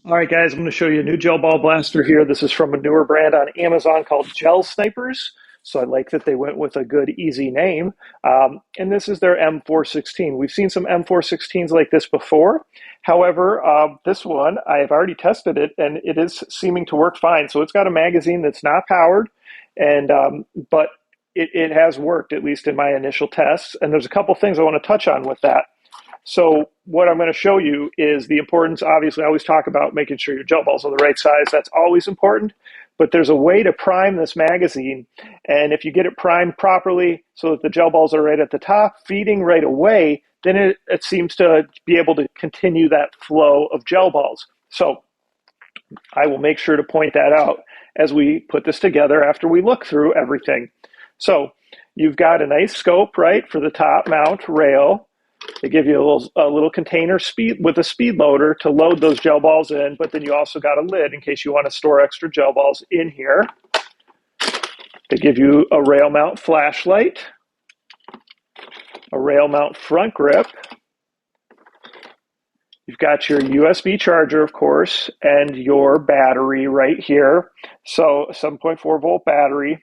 All right, guys, I'm going to show you a new gel ball blaster here. This is from a newer brand on Amazon called Gel Snipers. So I like that they went with a good, easy name. And this is their M416. We've seen some M416s like this before. However, this one, I have already tested it, and it is seeming to work fine. So it's got a magazine that's not powered, and but it has worked, at least in my initial tests. And there's a couple things I want to touch on with that. So what I'm going to show you is the importance. Obviously, I always talk about making sure your gel balls are the right size. That's always important. But there's a way to prime this magazine. And if you get it primed properly so that the gel balls are right at the top, feeding right away, then it seems to be able to continue that flow of gel balls. So I will make sure to point that out as we put this together after we look through everything. So you've got a nice scope, right, for the top mount rail. They give you a little container speed with a speed loader to load those gel balls in, but then you also got a lid in case you want to store extra gel balls in here. They give you a rail mount flashlight, a rail mount front grip. You've got your USB charger, of course, and your battery right here. So 7.4 volt battery,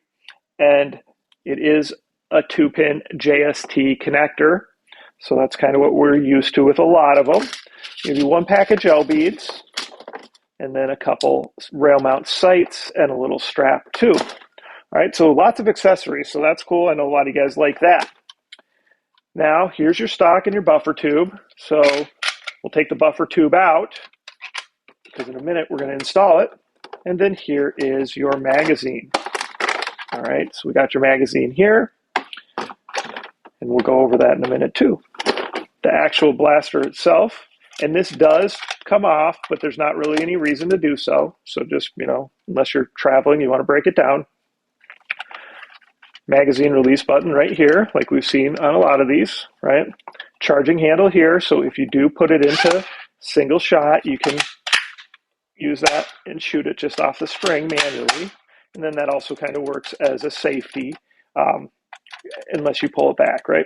and it is a 2-pin JST connector. So that's kind of what we're used to with a lot of them. Maybe one pack of gel beads, and then a couple rail mount sights and a little strap too. All right, so lots of accessories, so that's cool. I know a lot of you guys like that. Now, here's your stock and your buffer tube. So we'll take the buffer tube out because in a minute we're going to install it. And then here is your magazine. All right, so we got your magazine here, and we'll go over that in a minute too. The actual blaster itself, and this does come off, but there's not really any reason to do so. So just, unless you're traveling, you want to break it down. Magazine release button right here, like we've seen on a lot of these, right? Charging handle here, so if you do put it into single shot, you can use that and shoot it just off the spring manually. And then that also kind of works as a safety, unless you pull it back, right?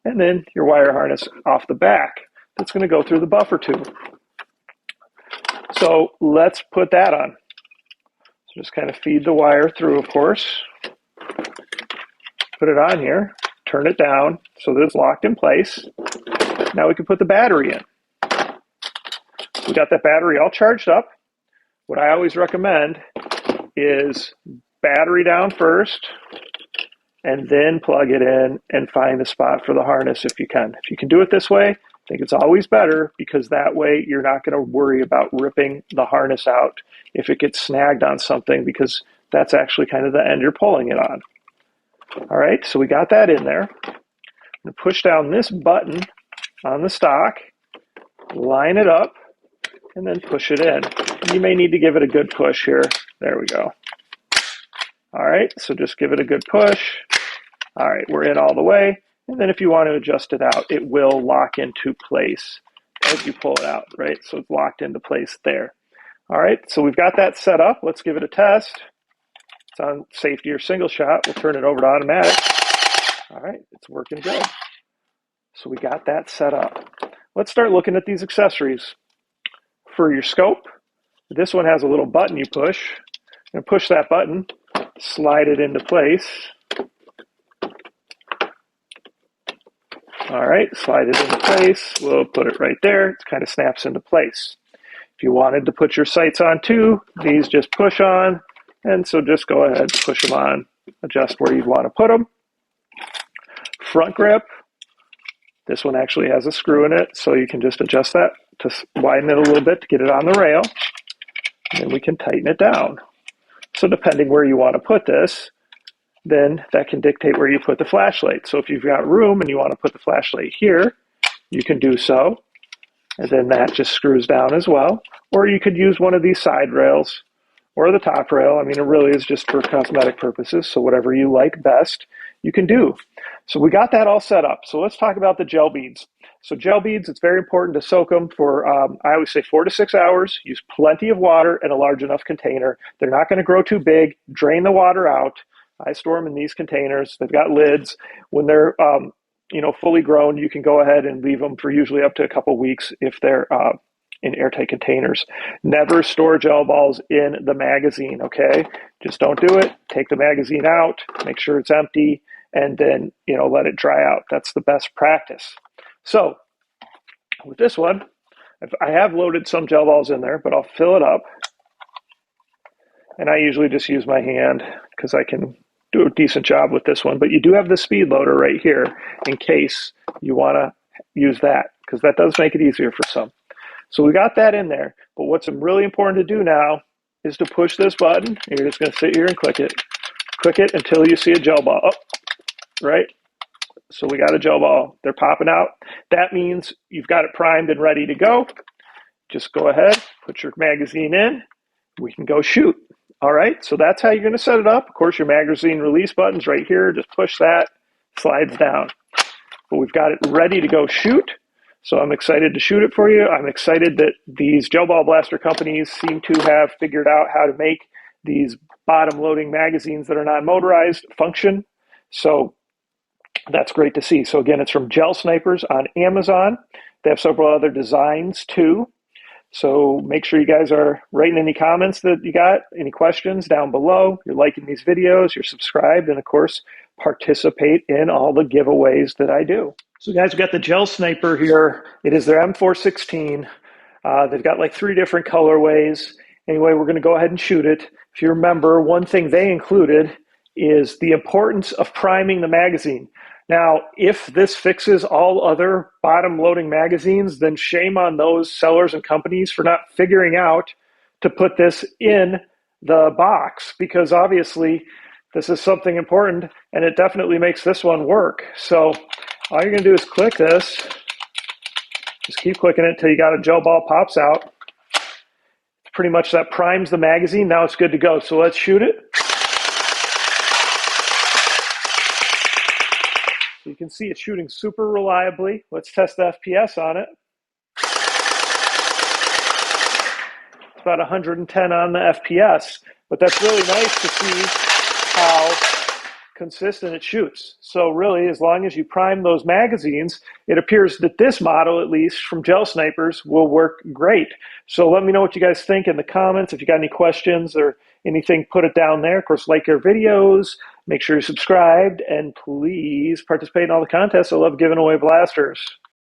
And then your wire harness off the back that's going to go through the buffer tube. So let's put that on. So just kind of feed the wire through, of course. Put it on here, turn it down so that it's locked in place. Now we can put the battery in. We got that battery all charged up. What I always recommend is battery down first, and then plug it in and find the spot for the harness if you can. If you can do it this way, I think it's always better because that way you're not going to worry about ripping the harness out if it gets snagged on something, because that's actually kind of the end you're pulling it on. All right, so we got that in there. I'm going to push down this button on the stock, line it up, and then push it in. You may need to give it a good push here. There we go. All right, so just give it a good push. All right, we're in all the way. And then if you want to adjust it out, it will lock into place as you pull it out, right? So it's locked into place there. All right, so we've got that set up. Let's give it a test. It's on safety or single shot. We'll turn it over to automatic. All right, it's working good. So we got that set up. Let's start looking at these accessories. For your scope, this one has a little button you push. And push that button, slide it into place. All right, slide it into place. We'll put it right there. It kind of snaps into place. If you wanted to put your sights on too, these just push on. And so just go ahead, push them on, adjust where you'd want to put them. Front grip. This one actually has a screw in it, so you can just adjust that to widen it a little bit to get it on the rail. And then we can tighten it down. So depending where you want to put this, then that can dictate where you put the flashlight. So if you've got room and you want to put the flashlight here, you can do so. And then that just screws down as well. Or you could use one of these side rails or the top rail. I mean, it really is just for cosmetic purposes. So whatever you like best, you can do. So we got that all set up. So let's talk about the gel beads. So gel beads, it's very important to soak them for, I always say 4 to 6 hours. Use plenty of water in a large enough container. They're not going to grow too big. Drain the water out. I store them in these containers. They've got lids. When they're fully grown, you can go ahead and leave them for usually up to a couple weeks if they're in airtight containers. Never store gel balls in the magazine, okay? Just don't do it. Take the magazine out, make sure it's empty, and then, let it dry out. That's the best practice. So with this one, I have loaded some gel balls in there, but I'll fill it up. And I usually just use my hand because I can do a decent job with this one. But you do have the speed loader right here in case you want to use that, because that does make it easier for some. So we got that in there. But what's really important to do now is to push this button. You're just going to sit here and click it. Click it until you see a gel ball. Oh, right? So we got a gel ball. They're popping out. That means you've got it primed and ready to go. Just go ahead, put your magazine in. We can go shoot. All right, so that's how you're going to set it up. Of course, your magazine release button's right here. Just push that, slides down. But we've got it ready to go shoot. So I'm excited to shoot it for you. I'm excited that these gel ball blaster companies seem to have figured out how to make these bottom loading magazines that are non-motorized function. So that's great to see. So again, it's from Gel Snipers on Amazon. They have several other designs too. So make sure you guys are writing any comments that you got, any questions down below. You're liking these videos, you're subscribed, and of course, participate in all the giveaways that I do. So guys, we got the Gel Sniper here. It is their M416. They've got like 3 different colorways. Anyway, we're going to go ahead and shoot it. If you remember, one thing they included is the importance of priming the magazine. Now, if this fixes all other bottom loading magazines, then shame on those sellers and companies for not figuring out to put this in the box, because obviously this is something important and it definitely makes this one work. So all you're gonna do is click this, just keep clicking it until you got a gel ball pops out. Pretty much that primes the magazine. Now it's good to go. So let's shoot it. You can see it's shooting super reliably. Let's test the FPS on it. It's about 110 on the FPS, but that's really nice to see how consistent it shoots. So really, as long as you prime those magazines, it appears that this model, at least from Gel Snipers, will work great. So let me know what you guys think in the comments. If you got any questions or anything, put it down there. Of course, like our videos, make sure you're subscribed, and please participate in all the contests. I love giving away blasters.